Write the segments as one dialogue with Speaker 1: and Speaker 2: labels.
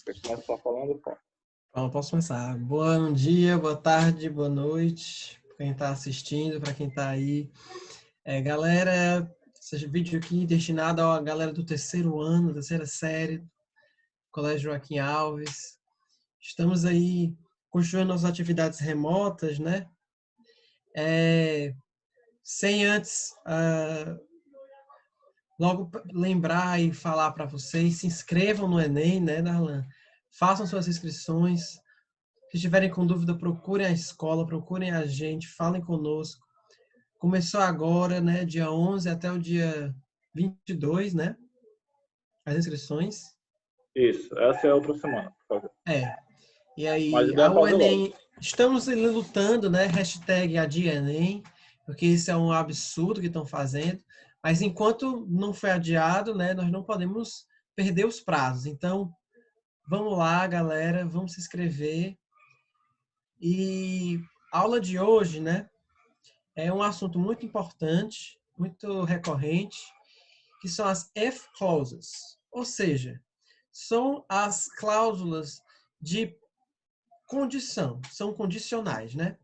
Speaker 1: Você começar falando, pô.
Speaker 2: Bom, posso começar. Bom dia, boa tarde, boa noite, para quem está assistindo, para quem está aí. Galera, esse vídeo aqui destinado à galera do terceiro ano, terceira série, Colégio Joaquim Alves. Estamos aí continuando as atividades remotas, né? Sem antes logo lembrar e falar para vocês, se inscrevam no Enem, né, Darlan? Façam suas inscrições. Se tiverem com dúvida, procurem a escola, procurem a gente, falem conosco. Começou agora, né, dia 11 até o dia 22, né, as inscrições.
Speaker 1: Isso, essa é a outra semana, por favor.
Speaker 2: E
Speaker 1: Mas a
Speaker 2: aí,
Speaker 1: ideia é
Speaker 2: o
Speaker 1: fazer logo.
Speaker 2: Enem, estamos lutando, né, hashtag Adia Enem, porque isso é um absurdo que estão fazendo, mas enquanto não foi adiado, né, nós não podemos perder os prazos. Então, vamos lá, galera, vamos se inscrever. E a aula de hoje, né, é um assunto muito importante, muito recorrente, que são as F clauses, ou seja, são as cláusulas de condição, são condicionais, né?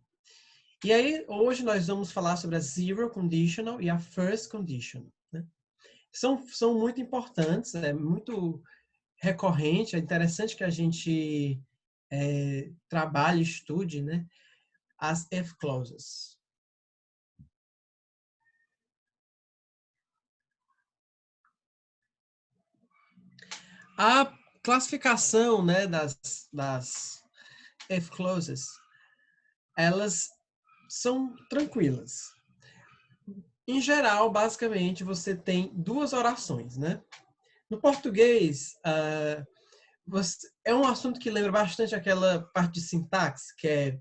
Speaker 2: E aí, hoje nós vamos falar sobre a zero conditional e a first conditional, né? São muito importantes, é muito recorrente, é interessante que a gente trabalhe, estude, né? As F clauses. A classificação, né, das F clauses, elas são tranquilas. Em geral, basicamente, você tem duas orações, né? No português, é um assunto que lembra bastante aquela parte de sintaxe, que é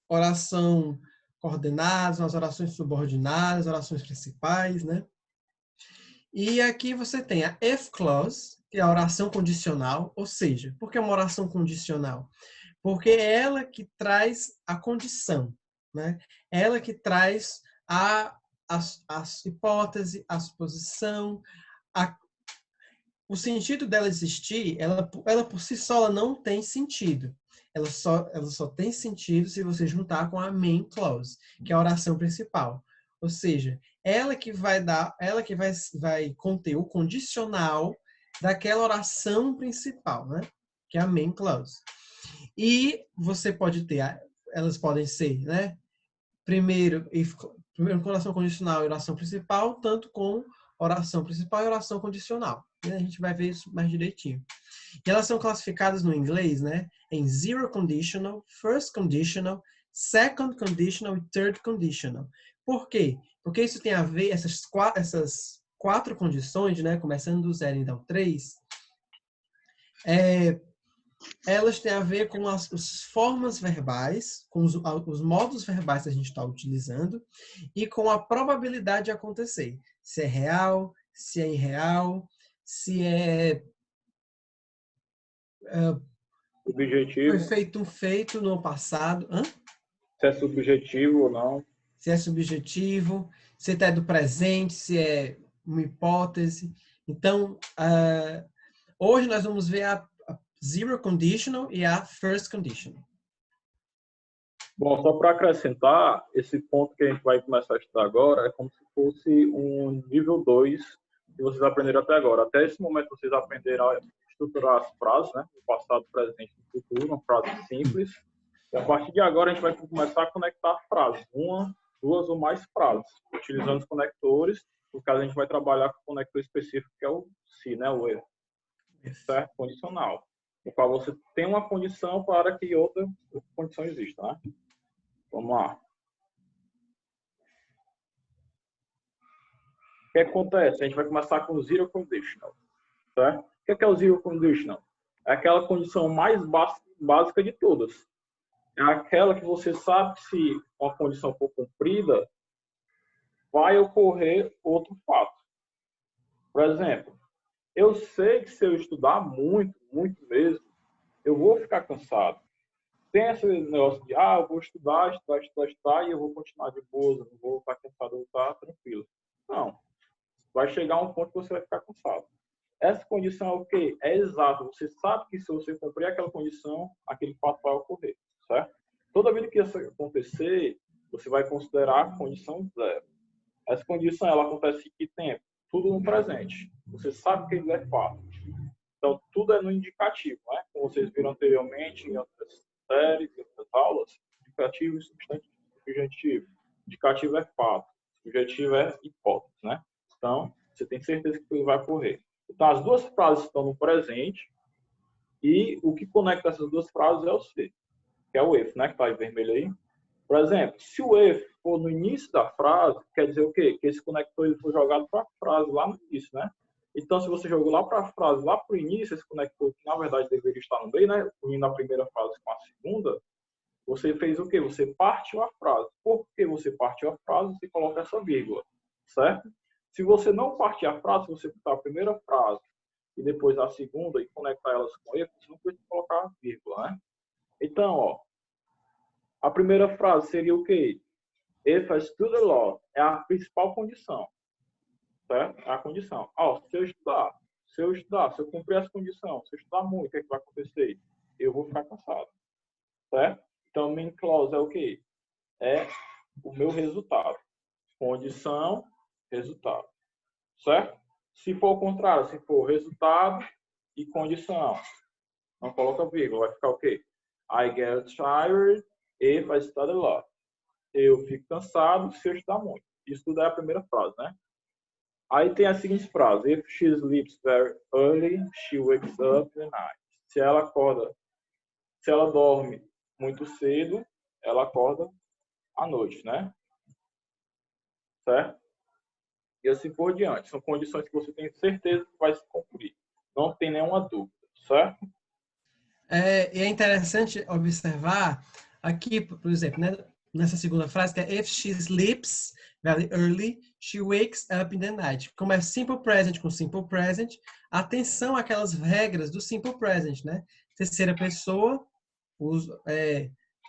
Speaker 2: oração coordenada, as orações subordinadas, orações principais, né? E aqui você tem a if clause, que é a oração condicional, ou seja, por que uma oração condicional? Porque é ela que traz a condição, né? É ela que traz a hipótese, a suposição, o sentido dela existir, ela por si só ela não tem sentido. Ela só tem sentido se você juntar com a main clause, que é a oração principal. Ou seja, ela que vai conter o condicional daquela oração principal, né? Que é a main clause. E você pode ter, elas podem ser, né? Primeiro com oração condicional e oração principal, tanto com oração principal e oração condicional. E a gente vai ver isso mais direitinho. E elas são classificadas no inglês, né, em zero conditional, first conditional, second conditional e third conditional. Por quê? Porque isso tem a ver, essas quatro condições, né, começando do zero, então 3, elas têm a ver com as formas verbais, com os modos verbais que a gente está utilizando e com a probabilidade de acontecer. Se é real, se é irreal, se foi
Speaker 1: Objetivo,
Speaker 2: feito um feito no passado,
Speaker 1: se é subjetivo ou não.
Speaker 2: se é subjetivo, se é do presente, se é uma hipótese. Então, hoje nós vamos ver a zero conditional e a first conditional.
Speaker 1: Bom, só para acrescentar, esse ponto que a gente vai começar a estudar agora é como se fosse um nível 2 que vocês aprenderam até agora. Até esse momento vocês aprenderam a estruturar as frases, né? O passado, presente e futuro, uma frase simples. E a partir de agora a gente vai começar a conectar frases, uma, duas ou mais frases, utilizando os conectores. No caso, a gente vai trabalhar com o conector específico, que é o se, né? O if, certo? Condicional. No qual você tem uma condição para que outra condição exista, né? Vamos lá. O que acontece? A gente vai começar com o zero conditional, certo? O que é o zero conditional? É aquela condição mais básica de todas. É aquela que você sabe que se uma condição for cumprida, vai ocorrer outro fato. Por exemplo, eu sei que se eu estudar muito, muito mesmo, eu vou ficar cansado. Tem esse negócio de, eu vou estudar, e eu vou continuar de boa, eu não vou estar cansado, eu vou estar tranquilo. Não. Vai chegar um ponto que você vai ficar cansado. Essa condição é o quê? É exato. Você sabe que se você cumprir aquela condição, aquele fato vai ocorrer, certo? Toda vez que isso acontecer, você vai considerar a condição zero. Essa condição, ela acontece em que tempo? Tudo no presente. Você sabe que ele é fato. Então, tudo é no indicativo, né? Como vocês viram anteriormente em outras séries, em outras aulas, indicativo e subjetivo. Indicativo é fato, subjetivo é hipótese, né? Então, você tem certeza que ele vai ocorrer. Então, as duas frases estão no presente e o que conecta essas duas frases é o se, que é o if, né? Que está em vermelho aí. Por exemplo, se o if for no início da frase, quer dizer o quê? Que esse conector ele foi jogado para a frase lá no início, né? Então, se você jogou lá para a frase, lá para o início, esse conector que na verdade deveria estar no meio, né? Unindo a primeira frase com a segunda, você fez o quê? Você partiu a frase. Por que você partiu a frase? Você coloca essa vírgula, certo? Se você não partir a frase, você botar a primeira frase e depois a segunda e conectar elas com if, você não precisa colocar a vírgula, né? Então, ó, a primeira frase seria o quê? If I study law é a principal condição, certo? É a condição. Ó, se eu estudar, se eu cumprir essa condição, se eu estudar muito, o que é que vai acontecer? Eu vou ficar cansado, certo? Então, main clause é o quê? É o meu resultado. Condição, resultado, certo? Se for o contrário, se for resultado e condição, não coloca vírgula, vai ficar o quê? I get tired if I study law. Eu fico cansado se eu estudar muito. Isso tudo é a primeira frase, né? Aí tem a seguinte frase: If she sleeps very early, she wakes up at night. Se ela dorme muito cedo, ela acorda à noite, né? Certo? E assim por diante. São condições que você tem certeza que vai se cumprir. Não tem nenhuma dúvida, certo?
Speaker 2: E é interessante observar aqui, por exemplo, né, nessa segunda frase, que é if she sleeps very early, she wakes up in the night. Como é simple present com simple present, atenção àquelas regras do simple present, né? Terceira pessoa,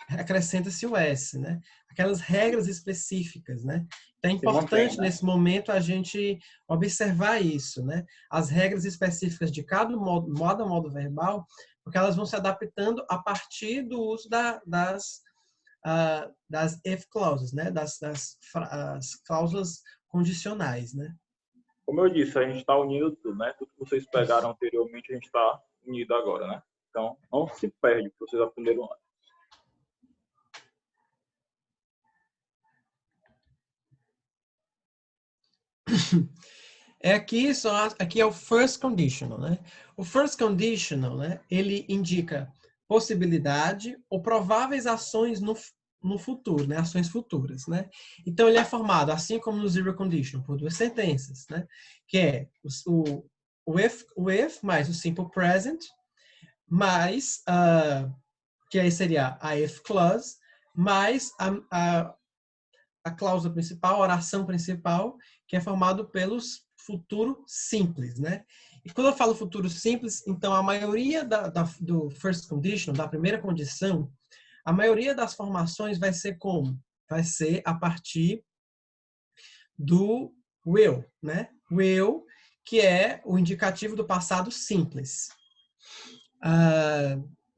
Speaker 2: acrescenta-se o S, né? Aquelas regras específicas, né? Então é importante nesse momento a gente observar isso, né? As regras específicas de cada modo verbal, porque elas vão se adaptando a partir do uso das if clauses, né? Das cláusulas condicionais, né?
Speaker 1: Como eu disse, a gente está unindo tudo, né? Tudo que vocês pegaram anteriormente, a gente está unido agora, né? Então, não se perde o que vocês aprenderam antes.
Speaker 2: Aqui é o first conditional, né? O first conditional, né? Ele indica possibilidade ou prováveis ações no futuro, né? Ações futuras, né? Então ele é formado, assim como no zero conditional, por duas sentenças, né? Que é o if mais o simple present mais que aí seria a if clause mais a cláusula principal, a oração principal, que é formado pelos futuro simples, né? E quando eu falo futuro simples, então a maioria do first condition, da primeira condição, a maioria das formações vai ser como? Vai ser a partir do will, né? Will, que é o indicativo do passado simples.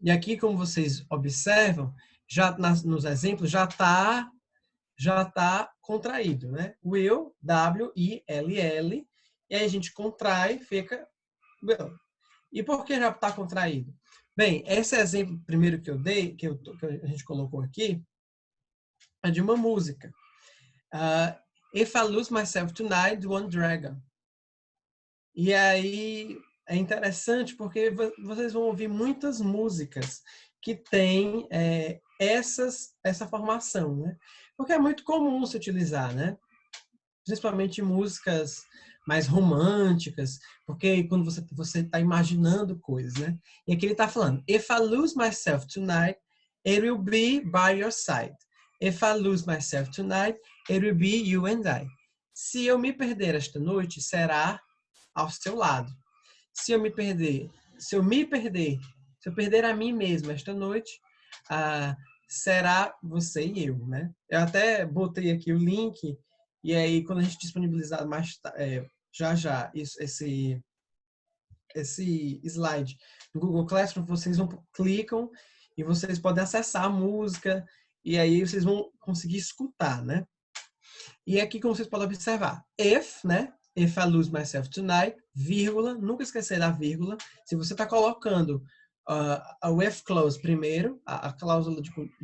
Speaker 2: E aqui, como vocês observam, já nos exemplos já está contraído, né? Will, W-I-L-L, e aí a gente contrai, fica will. E por que já está contraído? Bem, esse exemplo primeiro que eu dei, que a gente colocou aqui, é de uma música. If I Lose Myself Tonight, do One Dragon. E aí é interessante porque vocês vão ouvir muitas músicas que têm essa formação, né? Porque é muito comum se utilizar, né? Principalmente músicas mais românticas, porque quando você está imaginando coisas, né? E aqui ele está falando, if I lose myself tonight, it will be by your side. If I lose myself tonight, it will be you and I. Se eu me perder esta noite, será ao seu lado. Se eu perder a mim mesmo esta noite, será você e eu, né? Eu até botei aqui o link, e aí quando a gente disponibilizar mais já esse esse slide no Google Classroom, vocês clicam e vocês podem acessar a música e aí vocês vão conseguir escutar, né? E aqui, como vocês podem observar, if, né? If I lose myself tonight, vírgula, nunca esquecer da vírgula. Se você está colocando o if clause primeiro, a cláusula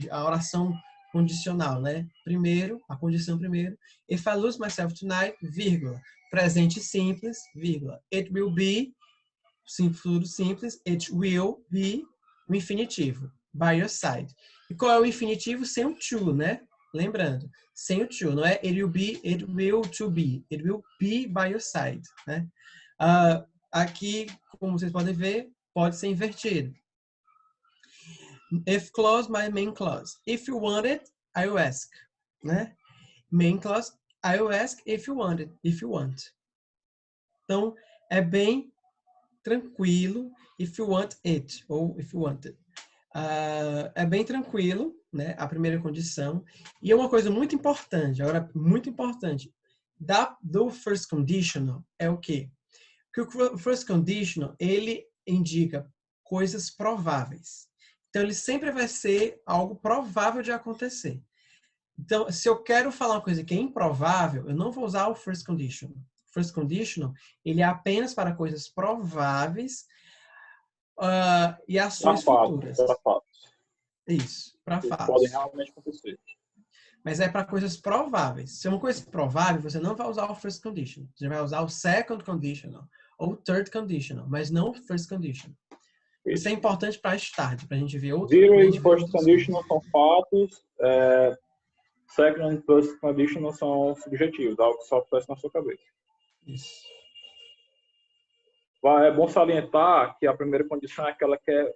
Speaker 2: a oração condicional, né? Primeiro, a condição primeiro. If I lose myself tonight, vírgula, presente simples, vírgula. It will be, futuro simples, it will be, o infinitivo, by your side. E qual é o infinitivo sem o to, né? Lembrando, sem o to, não é it will be, it will to be. It will be by your side, né? Aqui, como vocês podem ver, pode ser invertido. If clause, my main clause. If you want it, I will ask, né? Main clause, I will ask if you want it, if you want. Então, é bem tranquilo, if you want it, ou if you want it. É bem tranquilo, né? A primeira condição. E é uma coisa muito importante, agora, muito importante, do first conditional é o quê? Porque o first conditional, ele indica coisas prováveis. Então, ele sempre vai ser algo provável de acontecer. Então, se eu quero falar uma coisa que é improvável, eu não vou usar o first conditional. First conditional, ele é apenas para coisas prováveis e ações futuras.
Speaker 1: Para fatos.
Speaker 2: Isso, para fatos.
Speaker 1: Podem realmente acontecer.
Speaker 2: Mas é para coisas prováveis. Se é uma coisa provável, você não vai usar o first conditional. Você vai usar o second conditional ou third conditional, mas não o first conditional. Isso é importante para start, para a gente ver outro.
Speaker 1: Zero e first conditional são fatos. Second e first conditional são subjetivos, algo que só acontece na sua cabeça.
Speaker 2: Isso.
Speaker 1: É bom salientar que a primeira condição é aquela que é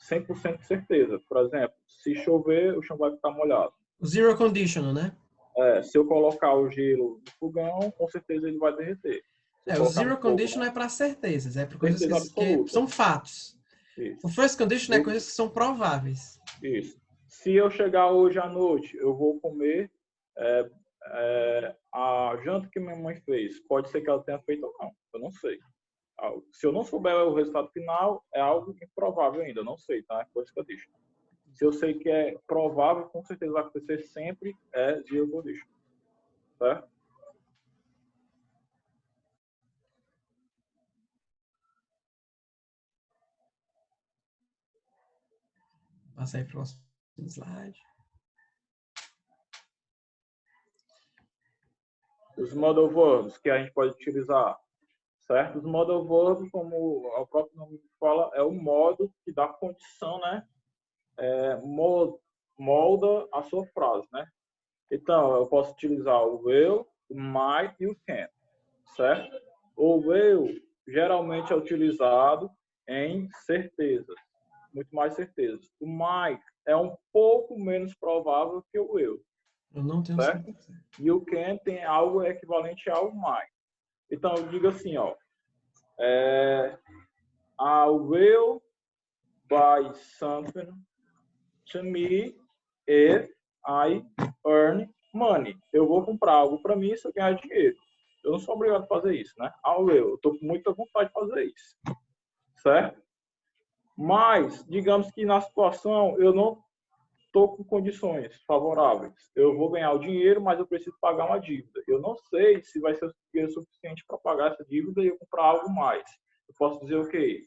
Speaker 1: 100% de certeza. Por exemplo, se chover, o chão vai ficar molhado.
Speaker 2: O zero conditional, né?
Speaker 1: Se eu colocar o gelo no fogão, com certeza ele vai derreter.
Speaker 2: O zero conditional é para certezas, é para coisas que são fatos.
Speaker 1: Isso.
Speaker 2: O first conditional é coisas que são prováveis.
Speaker 1: Isso. Se eu chegar hoje à noite, eu vou comer a janta que minha mãe fez. Pode ser que ela tenha feito ou não, eu não sei. Se eu não souber o resultado final, é algo improvável ainda, eu não sei, tá? É coisa que eu deixo. Se eu sei que é provável, com certeza vai acontecer sempre, é zero condition. Certo?
Speaker 2: Passa aí para o próximo slide.
Speaker 1: Os modal verbs que a gente pode utilizar, certo? Os modal verbs, como o próprio nome fala, é o modo que dá condição, né? Molda a sua frase, né? Então, eu posso utilizar o will, o might e o can, certo? O will geralmente é utilizado em certezas, muito mais certezas. O might é um pouco menos provável que o will.
Speaker 2: Eu não tenho certeza.
Speaker 1: E o can tem algo equivalente ao might. Então, eu digo assim, ó. I will buy something to me if I earn money. Eu vou comprar algo para mim se eu ganhar dinheiro. Eu não sou obrigado a fazer isso, né? Eu estou com muita vontade de fazer isso. Certo? Mas, digamos que na situação eu não estou com condições favoráveis. Eu vou ganhar o dinheiro, mas eu preciso pagar uma dívida. Eu não sei se vai ser dinheiro suficiente para pagar essa dívida e eu comprar algo mais. Eu posso dizer o quê?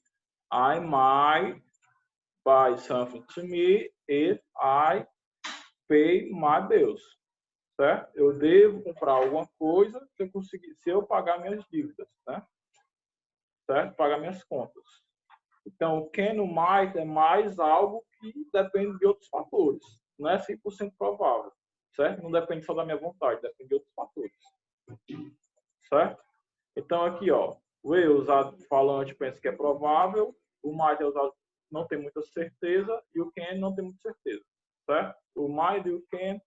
Speaker 1: I might buy something to me if I pay my bills. Certo? Eu devo comprar alguma coisa se eu pagar minhas dívidas, né? Certo? Pagar minhas contas. Então, o can no might é mais algo que depende de outros fatores. Não é 100% provável, certo? Não depende só da minha vontade, depende de outros fatores. Certo? Então, aqui, ó, o will usado falante pensa que é provável, o might é usado não tem muita certeza e o can não tem muita certeza, certo? O might e o can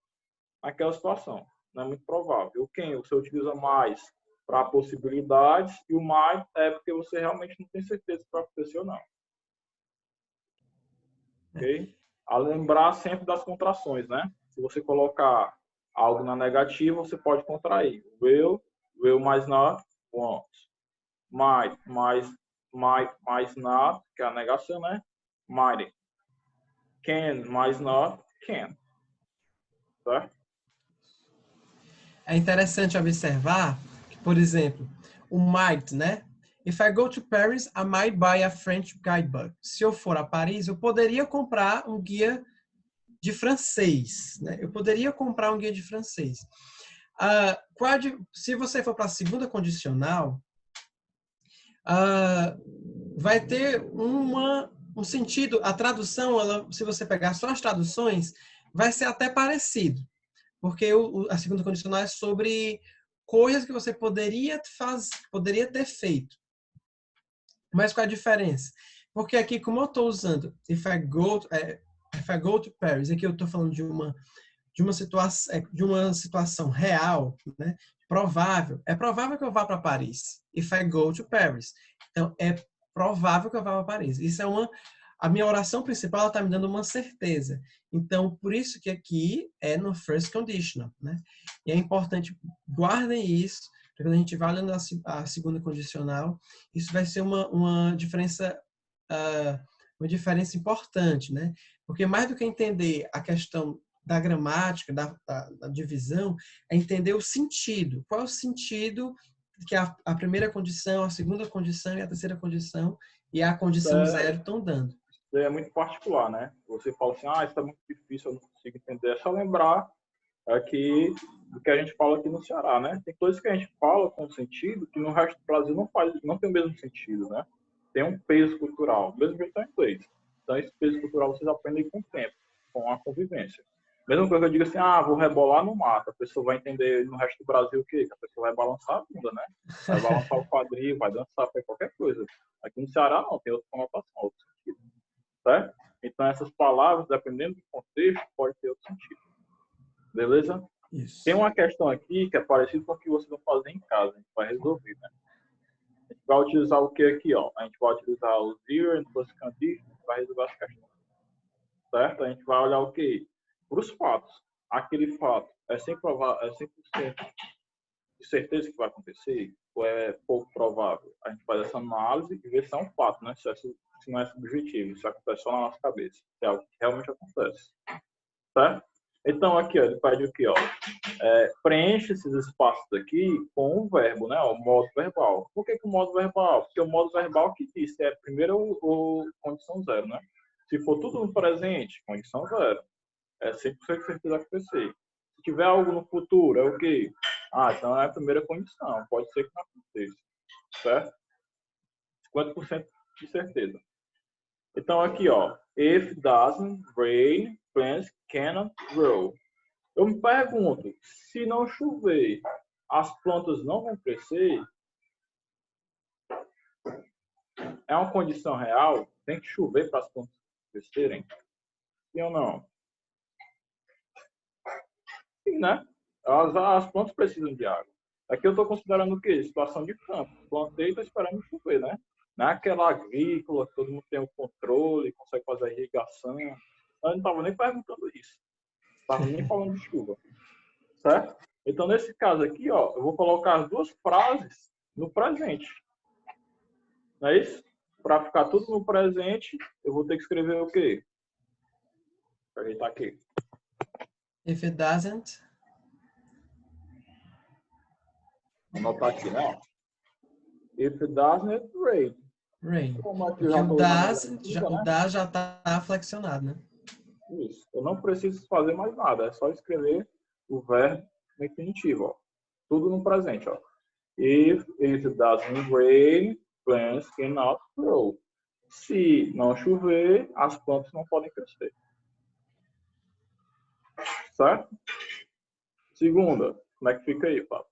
Speaker 1: naquela situação, não é muito provável. O can você utiliza mais para possibilidades e o might é porque você realmente não tem certeza se vai acontecer ou não. Ok? A lembrar sempre das contrações, né? Se você colocar algo na negativa, você pode contrair. Will mais not, won't. Might mais might mais not, que é a negação, né? Might. Can mais not, can. Certo?
Speaker 2: É interessante observar que, por exemplo, o might, né? If I go to Paris, I might buy a French guidebook. Se eu for a Paris, eu poderia comprar um guia de francês, né? Eu poderia comprar um guia de francês. Se você for para a segunda condicional, vai ter um sentido, a tradução, se você pegar só as traduções, vai ser até parecido, porque a segunda condicional é sobre coisas que você poderia ter feito. Mas qual a diferença? Porque aqui, como eu estou usando if I go to Paris, aqui eu estou falando de uma situação real, né? Provável. É provável que eu vá para Paris. If I go to Paris. Então, é provável que eu vá para Paris. Isso é a minha oração principal está me dando uma certeza. Então, por isso que aqui é no first conditional, né? E é importante, guardem isso, porque quando a gente vai olhando a segunda condicional, isso vai ser uma diferença importante, né? Porque mais do que entender a questão da gramática, da divisão, é entender o sentido. Qual é o sentido que a primeira condição, a segunda condição e a terceira condição e a condição zero estão dando.
Speaker 1: Isso é muito particular, né? Você fala assim, isso é muito difícil, eu não consigo entender. É só lembrar aqui do que a gente fala aqui no Ceará, né? Tem coisas que a gente fala com sentido que no resto do Brasil não tem o mesmo sentido, né? Tem um peso cultural, mesmo que está em inglês. Então, esse peso cultural vocês aprendem com o tempo, com a convivência. Mesma coisa que eu digo assim, vou rebolar no mato. A pessoa vai entender no resto do Brasil o quê? Que a pessoa vai balançar a bunda, né? Vai balançar o quadril, vai dançar, vai qualquer coisa. Aqui no Ceará não, tem outra conotação, outro sentido. Certo? Então, essas palavras, dependendo do contexto, pode ter outro sentido. Beleza?
Speaker 2: Isso.
Speaker 1: Tem uma questão aqui que é parecida com o que vocês vão fazer em casa. A gente vai resolver, né? A gente vai utilizar o que aqui, ó? A gente vai utilizar o zero and first condition para resolver as questões. Certo? A gente vai olhar o quê? Para os fatos. Aquele fato é 100% de certeza que vai acontecer ou é pouco provável? A gente faz essa análise e vê se é um fato, né? Se não é subjetivo, se acontece só na nossa cabeça. É algo que realmente acontece. Certo? Então, aqui, ó, ele pede o quê? Ó? Preenche esses espaços aqui com o verbo, né? O modo verbal. Por que o modo verbal? Porque o modo verbal que diz é primeiro o condição zero, né? Se for tudo no presente, condição zero. É 100% certeza de acontecer. Se tiver algo no futuro, é o quê? Então é a primeira condição. Pode ser que não aconteça. Certo? 50% de certeza. Então, aqui, ó. If doesn't rain, plants cannot grow. Eu me pergunto, se não chover, as plantas não vão crescer? É uma condição real? Tem que chover para as plantas crescerem? Sim ou não? Sim, né? As plantas precisam de água. Aqui eu estou considerando o quê? Situação de campo. Plantei e estou esperando chover, né? Não é aquela agrícola que todo mundo tem o controle, consegue fazer a irrigação. Eu não estava nem perguntando isso. Estava nem falando de chuva. Certo? Então, nesse caso aqui, ó, eu vou colocar as duas frases no presente. Não é isso? Para ficar tudo no presente, eu vou ter que escrever o quê? Para ajeitar aqui.
Speaker 2: If it doesn't.
Speaker 1: Vou anotar aqui, né? If it doesn't rain.
Speaker 2: Rain.
Speaker 1: Como aqui
Speaker 2: Porque
Speaker 1: já
Speaker 2: o
Speaker 1: estou na
Speaker 2: does,
Speaker 1: negativa,
Speaker 2: o
Speaker 1: né?
Speaker 2: does já está flexionado, né?
Speaker 1: Isso. Eu não preciso fazer mais nada. É só escrever o verbo no infinitivo, ó. Tudo no presente, ó. If it doesn't rain, plants cannot grow. Se não chover, as plantas não podem crescer. Certo? Segunda, como é que fica aí, Pablo?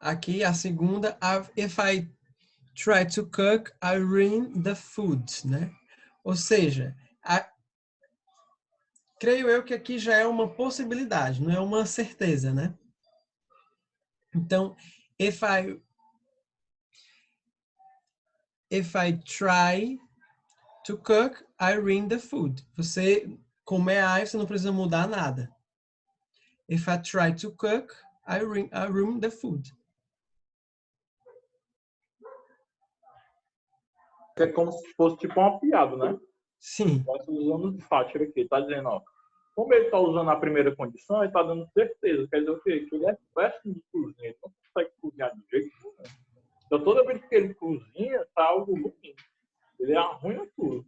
Speaker 2: Aqui a segunda, if I try to cook, I ruin the food, né? Ou seja, creio eu que aqui já é uma possibilidade, não é uma certeza, né? Então, if I try to cook, I ruin the food. Você como é I, você não precisa mudar nada. If I try to cook, I ruin the food.
Speaker 1: É como se fosse tipo uma piada, né?
Speaker 2: Sim.
Speaker 1: Tá usando de sátira aqui, tá dizendo, ó. Como ele tá usando a primeira condição, ele tá dando certeza. Quer dizer o quê? Que ele é péssimo de cozinha, ele não consegue cozinhar de jeito nenhum. Então toda vez que ele cozinha, tá algo ruim. Ele arruina tudo.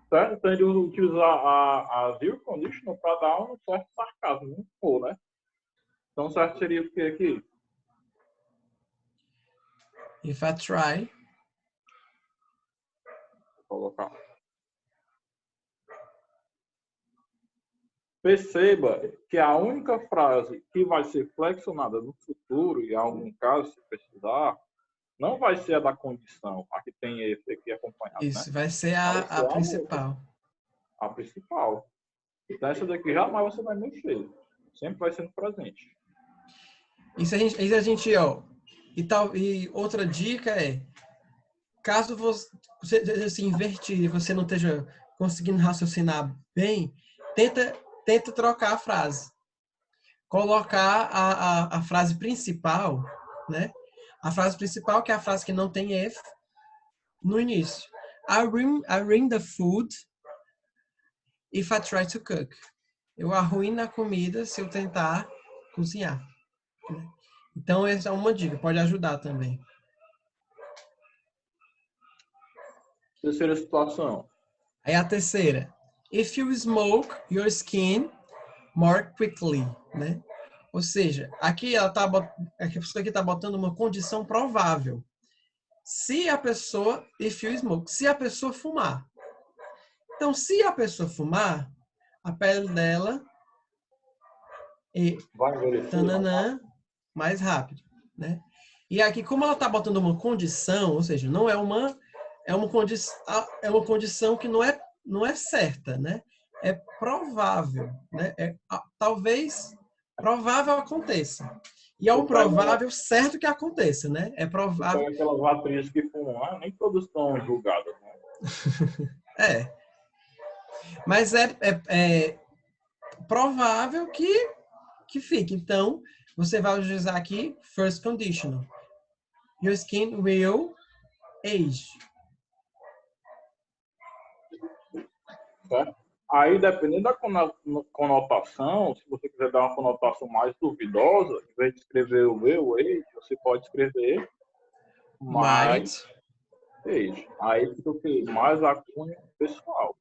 Speaker 1: Certo? Então ele utiliza a zero conditional para dar um certo sarcasmo, um for, né? Então certo seria o que aqui?
Speaker 2: If I try.
Speaker 1: Vou colocar. Perceba que a única frase que vai ser flexionada no futuro, e em algum caso, se precisar, não vai ser a da condição, a que tem esse aqui acompanhado, né?
Speaker 2: Isso, vai ser
Speaker 1: Vai
Speaker 2: a
Speaker 1: ser
Speaker 2: principal.
Speaker 1: a principal. Então essa daqui jamais você vai mexer. Sempre vai sendo presente.
Speaker 2: Isso a gente, ó. E outra dica é, caso você se invertir e você não esteja conseguindo raciocinar bem, tenta trocar a frase. Colocar a frase principal, né? A frase principal, que é a frase que não tem if, no início. I ruin the food if I try to cook. Eu arruino a comida se eu tentar cozinhar. Né? Então, essa é uma dica, pode ajudar também.
Speaker 1: Terceira situação.
Speaker 2: Aí a terceira. If you smoke your skin more quickly, né? Ou seja, aqui ela tá a pessoa aqui está botando uma condição provável. Se a pessoa, if you smoke, se a pessoa fumar. Então, se a pessoa fumar, a pele dela
Speaker 1: Vai envelhecer
Speaker 2: tananã, mais rápido, né? E aqui, como ela está botando uma condição, ou seja, não é uma condição que não é certa, né? É provável, né? Talvez provável aconteça. E é o provável certo que aconteça, né? É provável.
Speaker 1: Aquelas atrizes que fumam lá, nem todas estão julgadas, né?
Speaker 2: É. Mas é provável que fique. Então, você vai utilizar aqui first conditional. Your skin will age.
Speaker 1: Certo? Aí, dependendo da conotação, se você quiser dar uma conotação mais duvidosa, em vez de escrever o will, age, você pode escrever mais age. Aí fica o quê? Mais a cunha pessoal.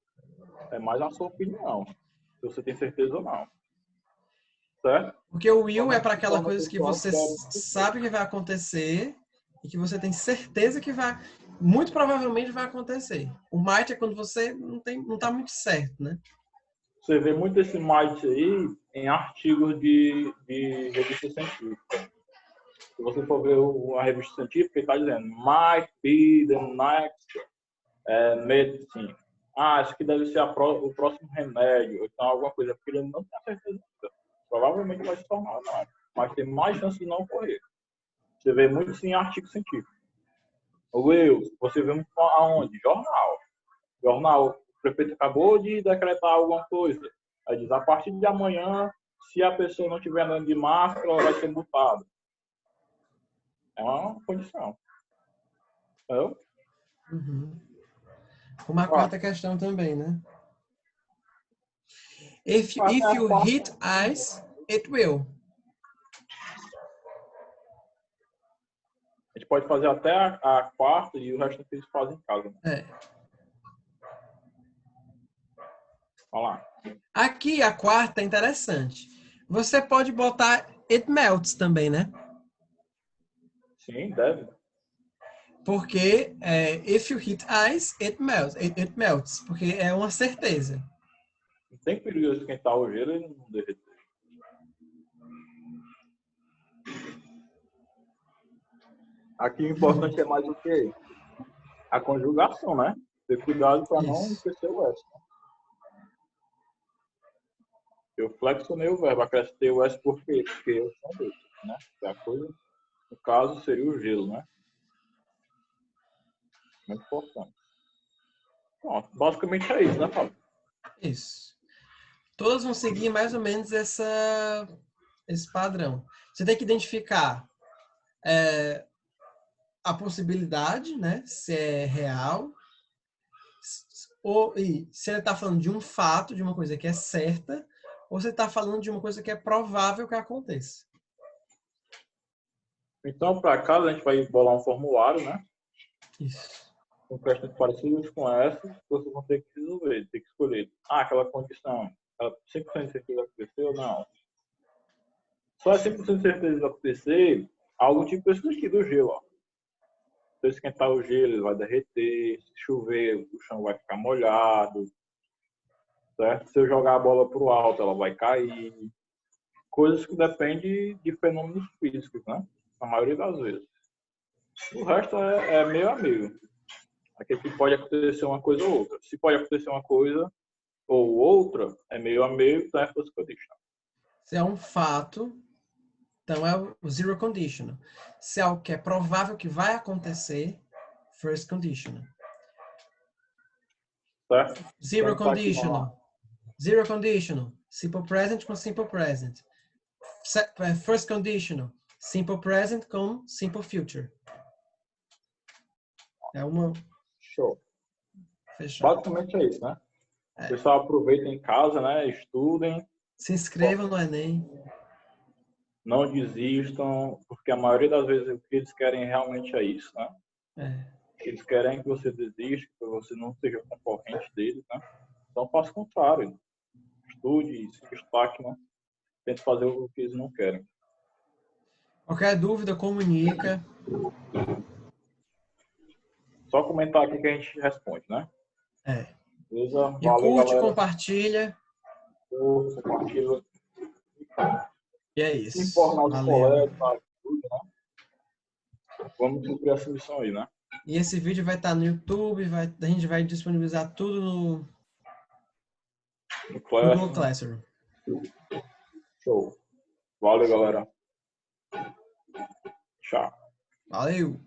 Speaker 1: É mais a sua opinião. Se você tem certeza ou não. Certo?
Speaker 2: Porque o will é para aquela coisa que
Speaker 1: pessoal
Speaker 2: você sabe que vai acontecer e que você tem certeza que muito provavelmente vai acontecer. O might é quando você não tá muito certo, né?
Speaker 1: Você vê muito esse might aí em artigos de revista científica. Se você for ver uma revista científica, ele está dizendo might be the next medicine. Isso aqui deve ser o próximo remédio, ou então alguma coisa, porque ele não tem certeza. Provavelmente vai se tornar, não. Mas tem mais chance de não ocorrer. Você vê muito isso em artigo científico. Will, você vê muito aonde? Jornal. Jornal, o prefeito acabou de decretar alguma coisa. Aí diz, a partir de amanhã, se a pessoa não estiver andando de máscara, ela vai ser multada. É uma condição. Entendeu?
Speaker 2: Uhum. Uma quarta questão também, né? If you hit ice, it will.
Speaker 1: A gente pode fazer até a quarta e o resto que eles fazem em casa. Né? Vamos lá.
Speaker 2: Aqui a quarta é interessante. Você pode botar it melts também, né?
Speaker 1: Sim, deve.
Speaker 2: Porque if you hit ice, it melts. It melts. Porque é uma certeza.
Speaker 1: Não tem perigo de esquentar o gelo e não derreter. Aqui o importante é mais o quê? A conjugação, né? Ter cuidado para não esquecer o S. Eu flexionei o verbo, acrescentei o S por quê? Porque eu sou dois, né? A coisa, no caso, seria o gelo, né? Muito importante. Pronto, basicamente é isso, né, Fábio?
Speaker 2: Isso. Todas vão seguir mais ou menos esse padrão. Você tem que identificar a possibilidade, né? Se é real, e se ele está falando de um fato, de uma coisa que é certa, ou você está falando de uma coisa que é provável que aconteça.
Speaker 1: Então, para casa, a gente vai bolar um formulário, né?
Speaker 2: Isso.
Speaker 1: Com questões parecidas com essas, que vocês vão ter que resolver, ter que escolher. Aquela condição, ela 100% de certeza aconteceu ou não? Só é 100% de certeza de acontecer algo tipo esse daqui do gelo, ó. Se eu esquentar o gelo, ele vai derreter. Se chover, o chão vai ficar molhado. Certo? Se eu jogar a bola para o alto, ela vai cair. Coisas que dependem de fenômenos físicos, né? A maioria das vezes. O resto é meio a meio. Aqui pode acontecer uma coisa ou outra. Se pode acontecer uma coisa ou outra, é meio a meio, então é first conditional.
Speaker 2: Se é um fato, então é o zero conditional. Se é algo que é provável que vai acontecer, first conditional.
Speaker 1: Certo?
Speaker 2: Zero
Speaker 1: Então, tá aqui
Speaker 2: conditional. Zero conditional. Simple present com simple present. First conditional. Simple present com simple future. É uma...
Speaker 1: Show.
Speaker 2: Fechado.
Speaker 1: Basicamente é isso, né? O pessoal aproveita em casa, né? Estudem.
Speaker 2: Se inscrevam no Enem.
Speaker 1: Não desistam, porque a maioria das vezes o que eles querem realmente é isso, né? Eles querem que você desista, que você não seja concorrente deles, né? Então faça o contrário. Estude, se destaque, né? Tente fazer o que eles não querem.
Speaker 2: Qualquer dúvida, comunica.
Speaker 1: Só comentar aqui que a gente responde, né? Beleza?
Speaker 2: E
Speaker 1: Valeu,
Speaker 2: curte,
Speaker 1: galera.
Speaker 2: compartilha.
Speaker 1: Compartilha.
Speaker 2: E é
Speaker 1: Se
Speaker 2: isso.
Speaker 1: informar os
Speaker 2: Valeu.
Speaker 1: colegas, tá? Tudo, né? Vamos cumprir essa missão aí, né?
Speaker 2: E esse vídeo vai estar no YouTube, a gente vai disponibilizar tudo no Google Classroom.
Speaker 1: Show. Valeu, galera. Tchau.
Speaker 2: Valeu!